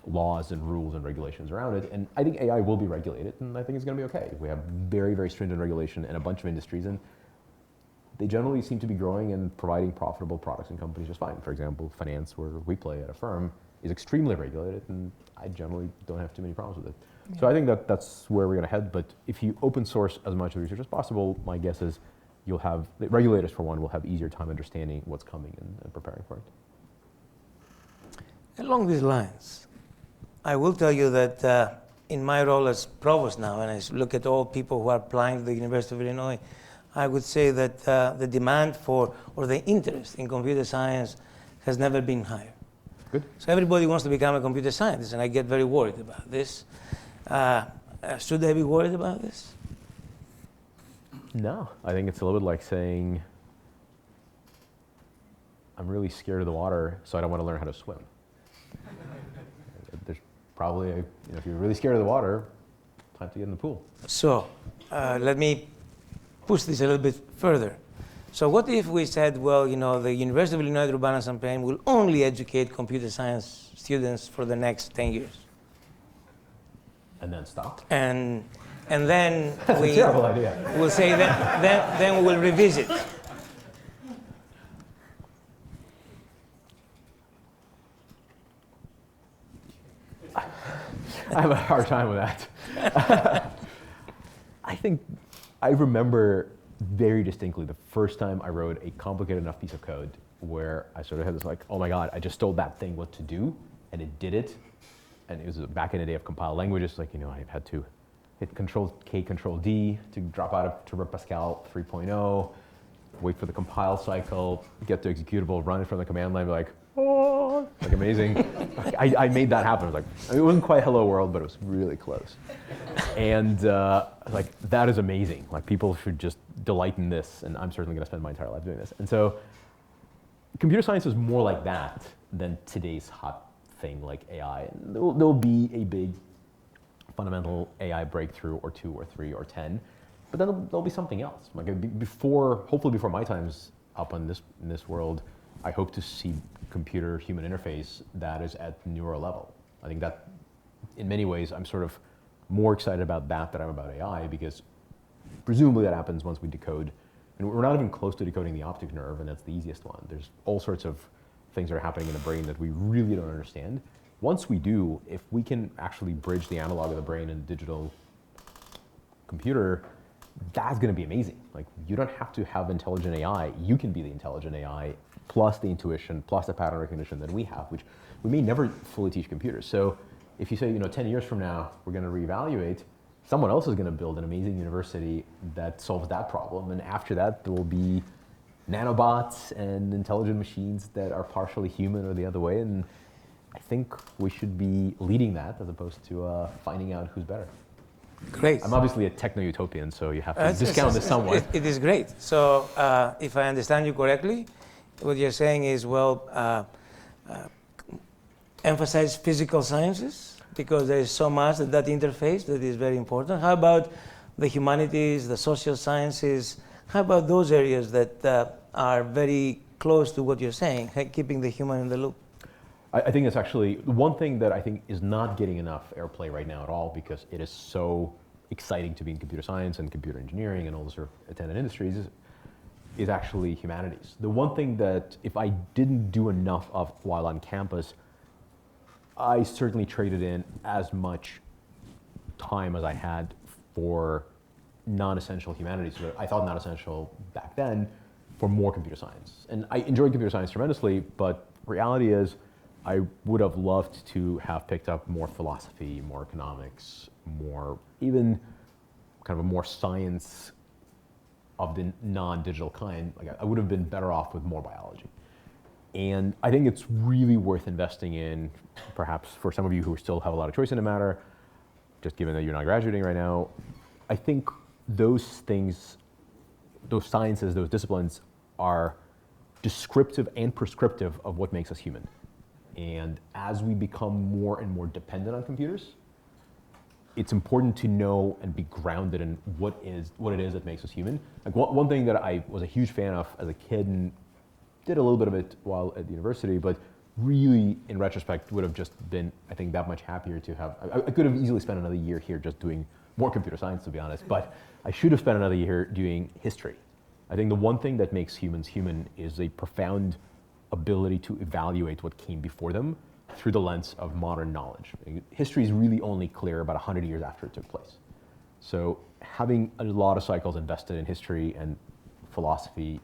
laws and rules and regulations around it. And I think AI will be regulated, and I think it's going to be okay. We have very, very stringent regulation in a bunch of industries, and they generally seem to be growing and providing profitable products and companies just fine. For example, finance, where we play at Affirm, is extremely regulated, and I generally don't have too many problems with it. Yeah. So I think that's where we're going to head. But if you open source as much of the research as possible, my guess is you'll have, the regulators for one, will have easier time understanding what's coming and preparing for it. Along these lines, I will tell you that in my role as provost now, and I look at all people who are applying to the University of Illinois, I would say that the demand for, or the interest in computer science has never been higher. Good. So everybody wants to become a computer scientist, and I get very worried about this. Should I be worried about this? No, I think it's a little bit like saying, I'm really scared of the water, so I don't want to learn how to swim. There's probably, if you're really scared of the water, time to get in the pool. So let me push this a little bit further. So what if we said, well, the University of Illinois Urbana-Champaign will only educate computer science students for the next 10 years? And then stop? And then That's a terrible idea. We'll say that, then we will revisit. I have a hard time with that. I remember very distinctly the first time I wrote a complicated enough piece of code where I sort of had this like, oh my God, I just told that thing what to do, and it did it. And it was back in the day of compiled languages, like, I had to hit Control-K, Control-D to drop out of Turbo Pascal 3.0, wait for the compile cycle, get the executable, run it from the command line, be like, oh, like amazing. I made that happen. It wasn't quite Hello World, but it was really close. And that is amazing. Like, people should just delight in this, and I'm certainly going to spend my entire life doing this. And so computer science is more like that than today's hot thing like AI. And there'll be a big fundamental AI breakthrough or 2 or 3 or 10, but then there'll be something else. Like hopefully before my time's up in this world, I hope to see computer-human interface that is at neural level. I think that, in many ways, I'm sort of more excited about that than I'm about AI, because presumably that happens once we decode. And we're not even close to decoding the optic nerve, and that's the easiest one. There's all sorts of things that are happening in the brain that we really don't understand. Once we do, if we can actually bridge the analog of the brain and digital computer, that's going to be amazing. Like, you don't have to have intelligent AI. You can be the intelligent AI plus the intuition plus the pattern recognition that we have, which we may never fully teach computers. So if you say, 10 years from now, we're going to reevaluate, someone else is going to build an amazing university that solves that problem. And after that, there will be nanobots and intelligent machines that are partially human or the other way. And I think we should be leading that as opposed to finding out who's better. Great. I'm obviously a techno-utopian, so you have to discount this somewhat. It is great. So if I understand you correctly, what you're saying is, emphasize physical sciences, because there is so much that interface that is very important. How about the humanities, the social sciences? How about those areas that are very close to what you're saying, keeping the human in the loop? I think it's actually one thing that I think is not getting enough airplay right now at all, because it is so exciting to be in computer science and computer engineering and all the sort of attendant industries, is actually humanities. The one thing that if I didn't do enough of while on campus, I certainly traded in as much time as I had for non-essential humanities that I thought not essential back then for more computer science. And I enjoyed computer science tremendously, but reality is I would have loved to have picked up more philosophy, more economics, more even kind of a more science of the non-digital kind. Like I would have been better off with more biology. And I think it's really worth investing in, perhaps for some of you who still have a lot of choice in the matter, just given that you're not graduating right now. I think those things, those sciences, those disciplines are descriptive and prescriptive of what makes us human. And as we become more and more dependent on computers, it's important to know and be grounded in what it is that makes us human. Like one thing that I was a huge fan of as a kid and did a little bit of it while at the university, but really in retrospect would have just been, I think, that much happier to have. I could have easily spent another year here just doing more computer science, to be honest, but I should have spent another year doing history. I think the one thing that makes humans human is a profound ability to evaluate what came before them through the lens of modern knowledge. History is really only clear about 100 years after it took place. So having a lot of cycles invested in history and philosophy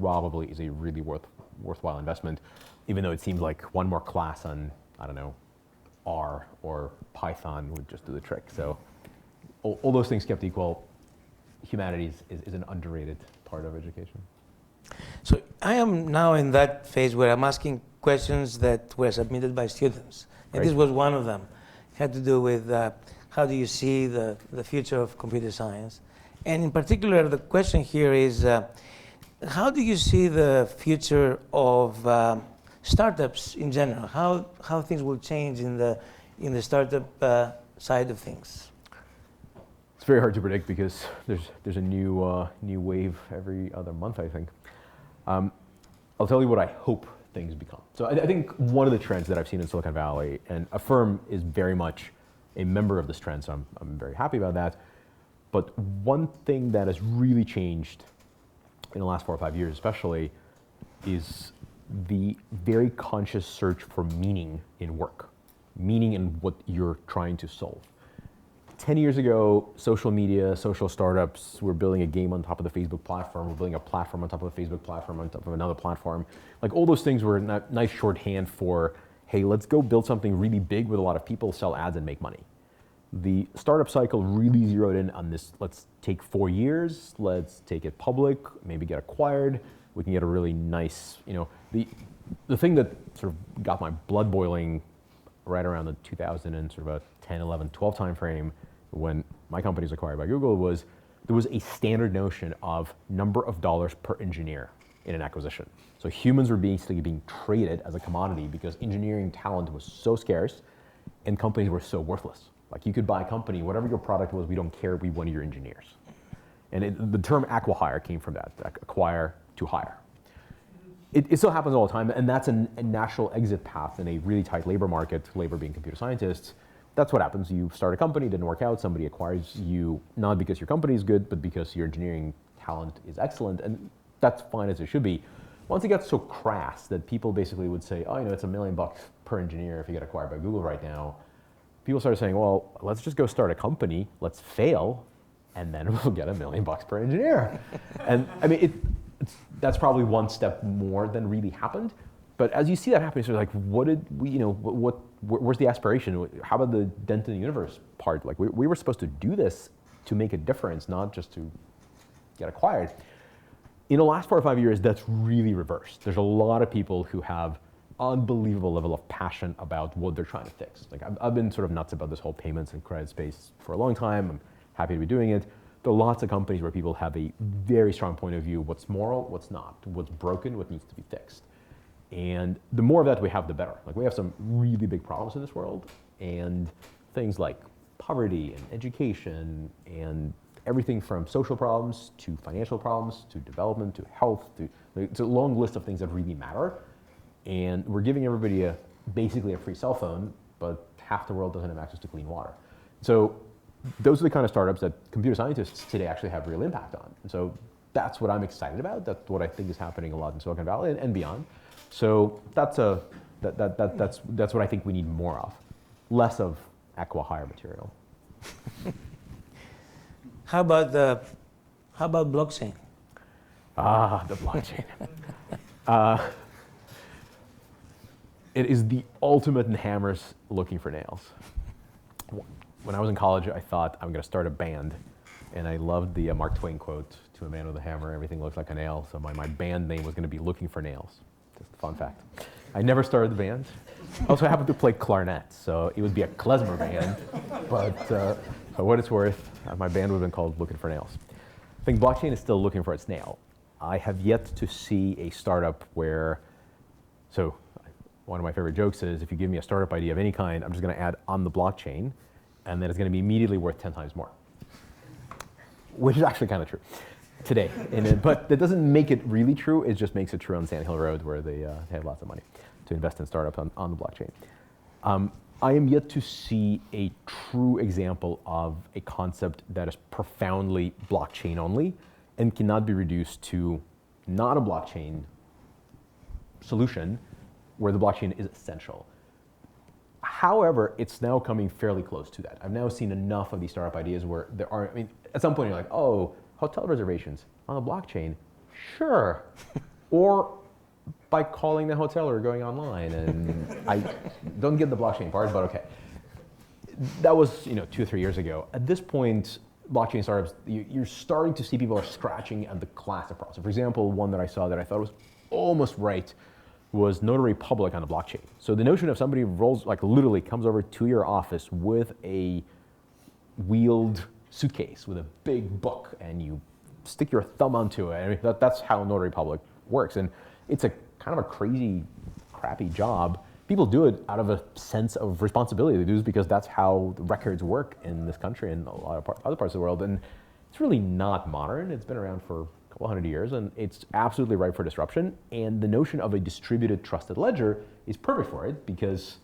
probably is a really worthwhile investment, even though it seems like one more class on, I don't know, R or Python would just do the trick. So all those things kept equal, humanities is an underrated part of education. So I am now in that phase where I'm asking questions that were submitted by students. And this was one of them. It had to do with how do you see the future of computer science? And in particular, the question here is, how do you see the future of startups in general? How things will change in the startup side of things? It's very hard to predict because there's a new wave every other month, I think. I'll tell you what I hope things become. So I think one of the trends that I've seen in Silicon Valley, and Affirm is very much a member of this trend, so I'm very happy about that. But one thing that has really changed in the last 4 or 5 years especially is the very conscious search for meaning in work, meaning in what you're trying to solve. 10 years ago, social media, social startups were building a game on top of the Facebook platform, we're building a platform on top of a Facebook platform, on top of another platform. Like all those things were nice shorthand for, hey, let's go build something really big with a lot of people, sell ads and make money. The startup cycle really zeroed in on this, let's take 4 years, let's take it public, maybe get acquired, we can get a really nice, the thing that sort of got my blood boiling right around the 2000 and sort of a 10, 11, 12 time frame when my company was acquired by Google was there was a standard notion of number of dollars per engineer in an acquisition. So humans were basically being traded as a commodity because engineering talent was so scarce and companies were so worthless. Like you could buy a company, whatever your product was, we don't care, we want your engineers. And the term acqui-hire came from that, acquire to hire. It still happens all the time, and that's a natural exit path in a really tight labor market, labor being computer scientists. That's what happens. You start a company, didn't work out, somebody acquires you, not because your company is good, but because your engineering talent is excellent, and that's fine as it should be. Once it got so crass that people basically would say, oh, it's $1 million per engineer if you get acquired by Google right now, people started saying, well, let's just go start a company, let's fail, and then we'll get $1 million per engineer. And I mean, that's probably one step more than really happened. But as you see that happening, it's sort of like, what did we, where's the aspiration? How about the dent in the universe part? Like we were supposed to do this to make a difference, not just to get acquired. In the last 4 or 5 years, that's really reversed. There's a lot of people who have unbelievable level of passion about what they're trying to fix. Like I've been sort of nuts about this whole payments and credit space for a long time. I'm happy to be doing it. There are lots of companies where people have a very strong point of view, what's moral, what's not, what's broken, what needs to be fixed. And the more of that we have, the better. Like we have some really big problems in this world, and things like poverty and education and everything from social problems to financial problems to development to health. It's a long list of things that really matter. And we're giving everybody a basically a free cell phone, but half the world doesn't have access to clean water. So those are the kind of startups that computer scientists today actually have real impact on. And so that's what I'm excited about. That's what I think is happening a lot in Silicon Valley and beyond. So that's what I think we need more of. Less of acqui-hire material. How about blockchain? Ah, the blockchain. It is the ultimate in hammers looking for nails. When I was in college, I thought I'm going to start a band, and I loved the Mark Twain quote, "To a man with a hammer, everything looks like a nail." So my band name was going to be Looking for Nails. Just a fun fact. I never started the band. I also happened to play clarinet, so it would be a klezmer band. But for what it's worth, my band would have been called Looking for Nails. I think blockchain is still looking for its nail. I have yet to see a startup where, so one of my favorite jokes is, if you give me a startup idea of any kind, I'm just going to add on the blockchain, and then it's going to be immediately worth 10 times more. Which is actually kind of true today. But that doesn't make it really true. It just makes it true on Sand Hill Road, where they have lots of money to invest in startups on the blockchain. I am yet to see a true example of a concept that is profoundly blockchain only and cannot be reduced to not a blockchain solution where the blockchain is essential. However, it's now coming fairly close to that. I've now seen enough of these startup ideas where there are, I mean, at some point you're like, oh, hotel reservations on the blockchain, sure. Or by calling the hotel or going online, and I don't get the blockchain part, but okay. That was 2 or 3 years ago. At this point, blockchain startups, you're starting to see people are scratching at the classic process. For example, one that I saw that I thought was almost right was notary public on the blockchain. So the notion of somebody rolls, like literally comes over to your office with a wheeled suitcase with a big book, and you stick your thumb onto it. I mean, that's how notary public works. And it's a kind of a crazy, crappy job. People do it out of a sense of responsibility. They do it because that's how the records work in this country and a lot of other parts of the world. And it's really not modern. It's been around for a couple hundred years, and it's absolutely ripe for disruption. And the notion of a distributed trusted ledger is perfect for it, because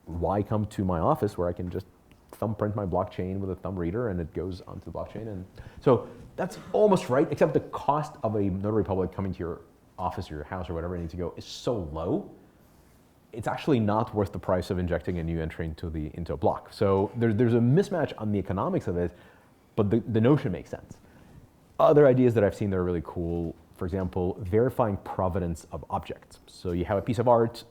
why come to my office where I can just thumbprint my blockchain with a thumb reader and it goes onto the blockchain? And so that's almost right, except the cost of a notary public coming to your office or your house or whatever it needs to go is so low, it's actually not worth the price of injecting a new entry into a block. So there's a mismatch on the economics of it, but the notion makes sense. Other ideas that I've seen that are really cool, for example, verifying provenance of objects. So you have a piece of art,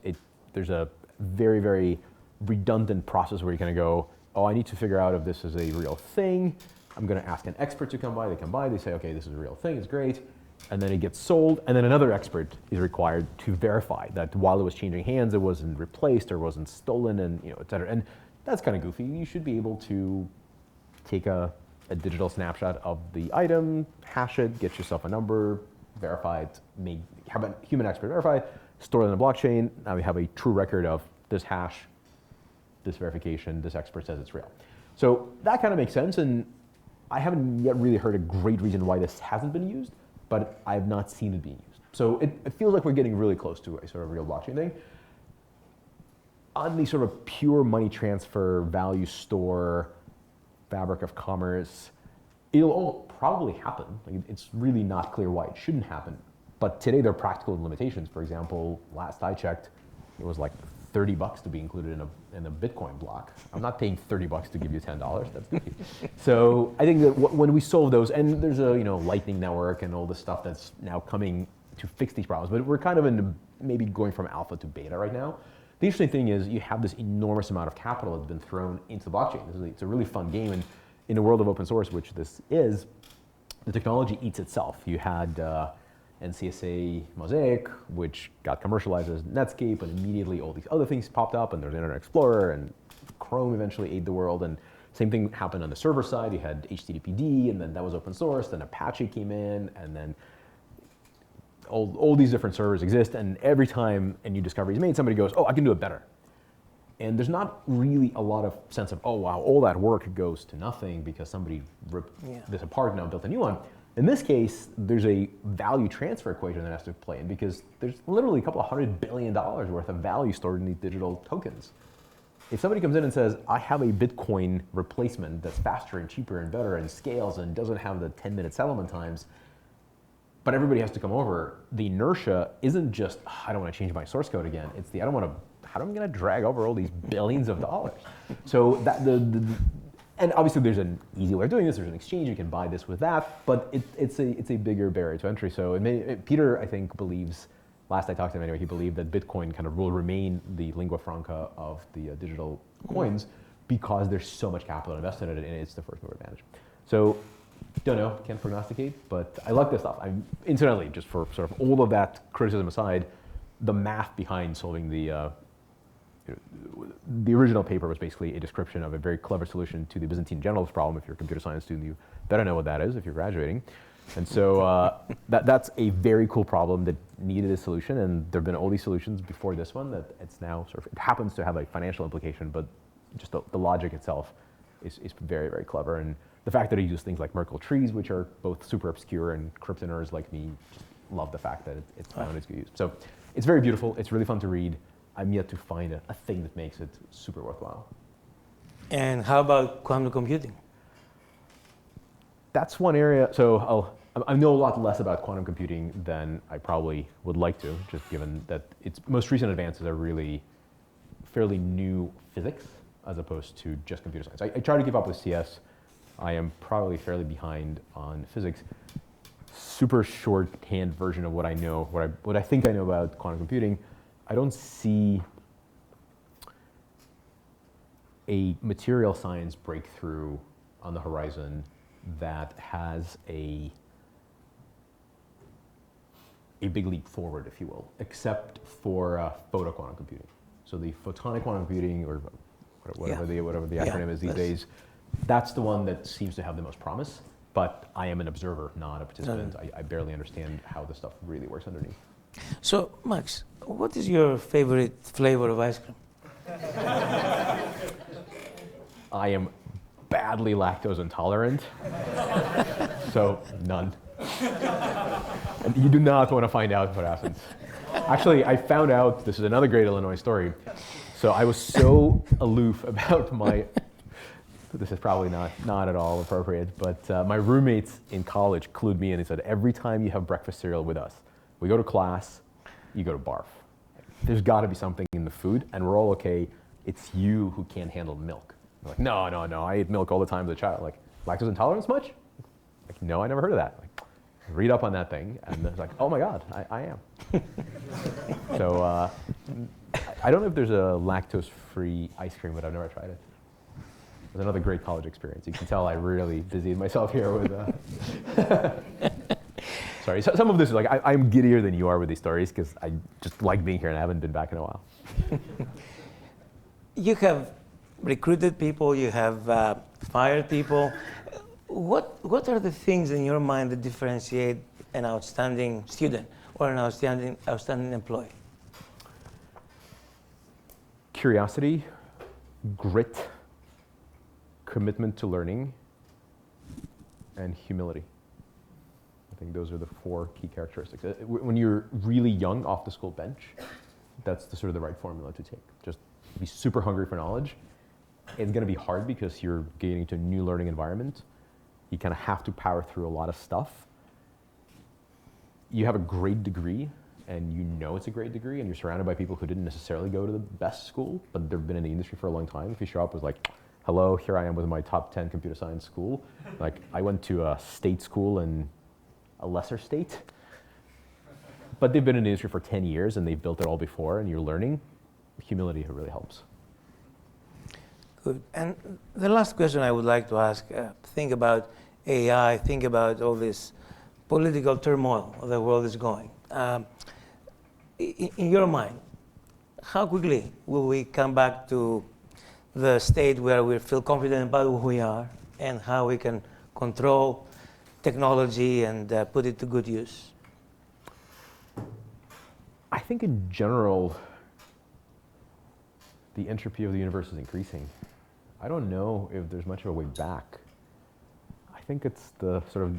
there's a very, very redundant process where you're gonna go, oh, I need to figure out if this is a real thing. I'm gonna ask an expert to come by, they come by, they say, okay, this is a real thing, it's great. And then it gets sold, and then another expert is required to verify that while it was changing hands, it wasn't replaced or wasn't stolen, and et cetera. And that's kind of goofy. You should be able to take a digital snapshot of the item, hash it, get yourself a number, verify it, have a human expert verify it, store it in the blockchain. Now we have a true record of this hash, this verification, this expert says it's real. So that kind of makes sense, and I haven't yet really heard a great reason why this hasn't been used, but I've not seen it being used. So it feels like we're getting really close to a sort of real blockchain thing. On the sort of pure money transfer, value store, fabric of commerce, it'll all probably happen. Like, it's really not clear why it shouldn't happen. But today there are practical limitations. For example, last I checked, it was like $30 to be included in a Bitcoin block. I'm not paying $30 to give you $10. That's goofy. So I think that when we solve those, and there's a Lightning Network and all the stuff that's now coming to fix these problems, but we're kind of maybe going from alpha to beta right now. The interesting thing is you have this enormous amount of capital that's been thrown into the blockchain. It's a really fun game, and in the world of open source, which this is, the technology eats itself. You had NCSA Mosaic, which got commercialized as Netscape, and immediately all these other things popped up, and there's Internet Explorer, and Chrome eventually ate the world, and same thing happened on the server side. You had HTTPD, and then that was open source, then Apache came in, and then all these different servers exist, and every time a new discovery is made, somebody goes, oh, I can do it better. And there's not really a lot of sense of, oh wow, all that work goes to nothing because somebody ripped this apart and now built a new one. In this case, there's a value transfer equation that has to play in because there's literally a couple of $100 billion worth of value stored in these digital tokens. If somebody comes in and says, I have a Bitcoin replacement that's faster and cheaper and better and scales and doesn't have the 10-minute settlement times, but everybody has to come over, the inertia isn't just, I don't want to change my source code again. It's the, I don't want to, how am I going to drag over all these billions of dollars? So that, and obviously there's an easy way of doing this. There's an exchange, you can buy this with that, but it's a bigger barrier to entry. So Peter, I think, believes, last I talked to him anyway, he believed that Bitcoin kind of will remain the lingua franca of the digital coins because there's so much capital invested in it and it's the first mover advantage. So, don't know, can't prognosticate, but I like this stuff. Incidentally, just for sort of all of that criticism aside, the math behind solving the original paper was basically a description of a very clever solution to the Byzantine generalist problem. If you're a computer science student, you better know what that is if you're graduating. And so that's a very cool problem that needed a solution, and there have been all these solutions before this one that it's now sort of, it happens to have a financial implication, but just the logic itself is very, very clever. And the fact that he uses things like Merkle trees, which are both super obscure, and crypto nerds like me just love the fact that it's found it's good use. So it's very beautiful, it's really fun to read. I'm yet to find a thing that makes it super worthwhile. And how about quantum computing? That's one area, so I know a lot less about quantum computing than I probably would like to, just given that its most recent advances are really fairly new physics as opposed to just computer science. I try to keep up with CS. I am probably fairly behind on physics. Super shorthand version of what I know, what I think I know about quantum computing. I don't see a material science breakthrough on the horizon that has a big leap forward, if you will, except for photoquantum computing. So the photonic quantum computing, or whatever the acronym is these days, that's the one that seems to have the most promise. But I am an observer, not a participant. I barely understand how the stuff really works underneath. So, Max, what is your favorite flavor of ice cream? I am badly lactose intolerant, so none. And you do not want to find out what happens. Actually, I found out, this is another great Illinois story. So I was so aloof about my, this is probably not at all appropriate, but my roommates in college clued me in and said, every time you have breakfast cereal with us, we go to class, you go to barf. There's got to be something in the food, and we're all okay. It's you who can't handle milk. I'm like, no, I ate milk all the time as a child. Like, lactose intolerance much? Like, no, I never heard of that. Like, read up on that thing, and it's like, oh my God, I am. So I don't know if there's a lactose-free ice cream, but I've never tried it. It was another great college experience. You can tell I really busied myself here with. Sorry, so some of this is like I'm giddier than you are with these stories because I just like being here and I haven't been back in a while. You have recruited people, you have fired people. What are the things in your mind that differentiate an outstanding student or an outstanding employee? Curiosity, grit, commitment to learning, and humility. I think those are the 4 key characteristics. When you're really young off the school bench, that's the sort of the right formula to take. Just be super hungry for knowledge. It's going to be hard because you're getting into a new learning environment. You kind of have to power through a lot of stuff. You have a great degree, and you know it's a great degree, and you're surrounded by people who didn't necessarily go to the best school, but they've been in the industry for a long time. If you show up as like, hello, here I am with my top 10 computer science school. Like, I went to a state school in a lesser state, but they've been in the industry for 10 years and they've built it all before, and you're learning. Humility really helps. Good. And the last question I would like to ask, think about AI, think about all this political turmoil the world is going. In your mind, how quickly will we come back to the state where we feel confident about who we are and how we can control technology and put it to good use? I think in general, the entropy of the universe is increasing. I don't know if there's much of a way back. I think it's the sort of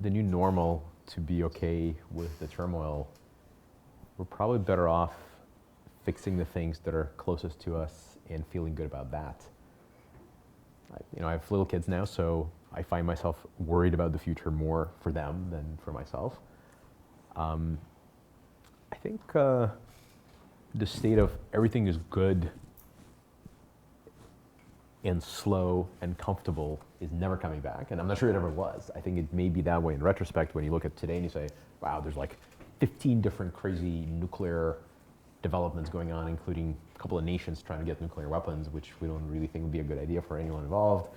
the new normal to be okay with the turmoil, we're probably better off fixing the things that are closest to us and feeling good about that. I have little kids now, so I find myself worried about the future more for them than for myself. I think the state of everything is good and slow and comfortable is never coming back, and I'm not sure it ever was. I think it may be that way in retrospect when you look at today and you say, wow, there's like 15 different crazy nuclear developments going on, including a couple of nations trying to get nuclear weapons, which we don't really think would be a good idea for anyone involved.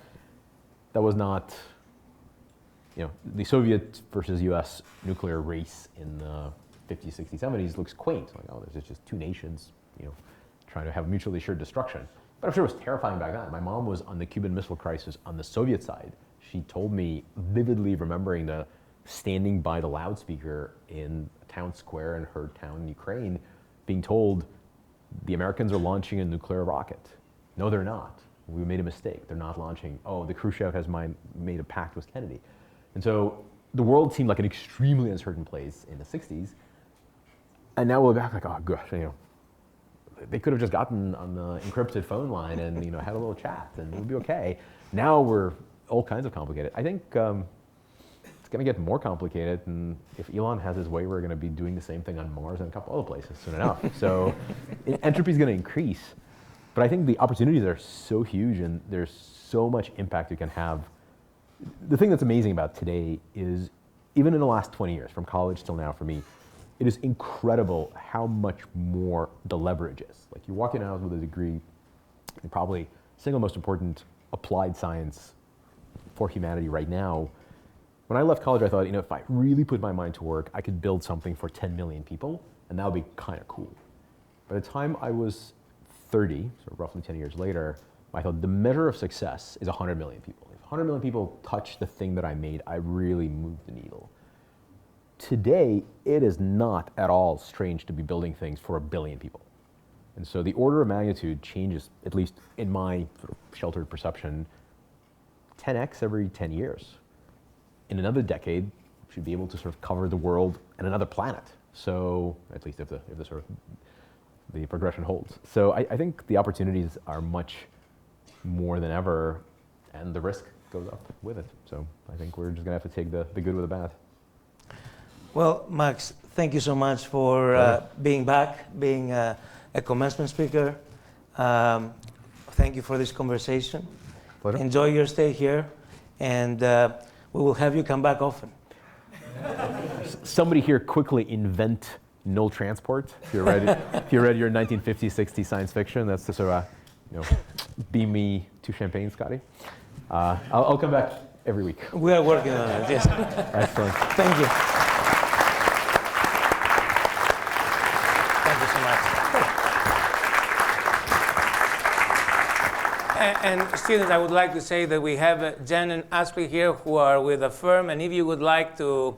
That was not, the Soviet versus US nuclear race in the 50s, 60s, 70s looks quaint. Like, oh, there's just two nations, trying to have mutually assured destruction. But I'm sure it was terrifying back then. My mom was on the Cuban Missile Crisis on the Soviet side. She told me, vividly remembering standing by the loudspeaker in a town square in her town in Ukraine, being told the Americans are launching a nuclear rocket. No, they're not. We made a mistake. They're not launching. Oh, the Khrushchev has made a pact with Kennedy. And so the world seemed like an extremely uncertain place in the 60s. And now we're back like, oh, gosh, they could have just gotten on the encrypted phone line and had a little chat and it would be okay. Now we're all kinds of complicated. I think it's going to get more complicated, and if Elon has his way, we're going to be doing the same thing on Mars and a couple other places soon enough. So entropy is going to increase, but I think the opportunities are so huge and there's so much impact you can have. The thing that's amazing about today is, even in the last 20 years, from college till now for me, it is incredible how much more the leverage is. Like, you're walking out with a degree in probably single most important applied science for humanity right now. When I left college, I thought, if I really put my mind to work, I could build something for 10 million people, and that would be kind of cool. By the time I was 30, so roughly 10 years later, I thought the measure of success is 100 million people. If 100 million people touch the thing that I made, I really moved the needle. Today, it is not at all strange to be building things for 1 billion people. And so the order of magnitude changes, at least in my sort of sheltered perception, 10x every 10 years. In another decade, we should be able to sort of cover the world and another planet. So, at least if the progression holds. So I think the opportunities are much more than ever, and the risk goes up with it. So I think we're just gonna have to take the good with the bad. Well, Max, thank you so much for being back, being a commencement speaker. Thank you for this conversation. Pleasure. Enjoy your stay here, and we will have you come back often. Somebody here quickly invent null transport. If you read your 1950s, 60s science fiction, that's the sort of, beam me to champagne, Scotty. I'll come back every week. We are working on it, yes. Excellent. Thank you. Thank you so much. And students, I would like to say that we have Jen and Ashley here who are with Affirm, and if you would like to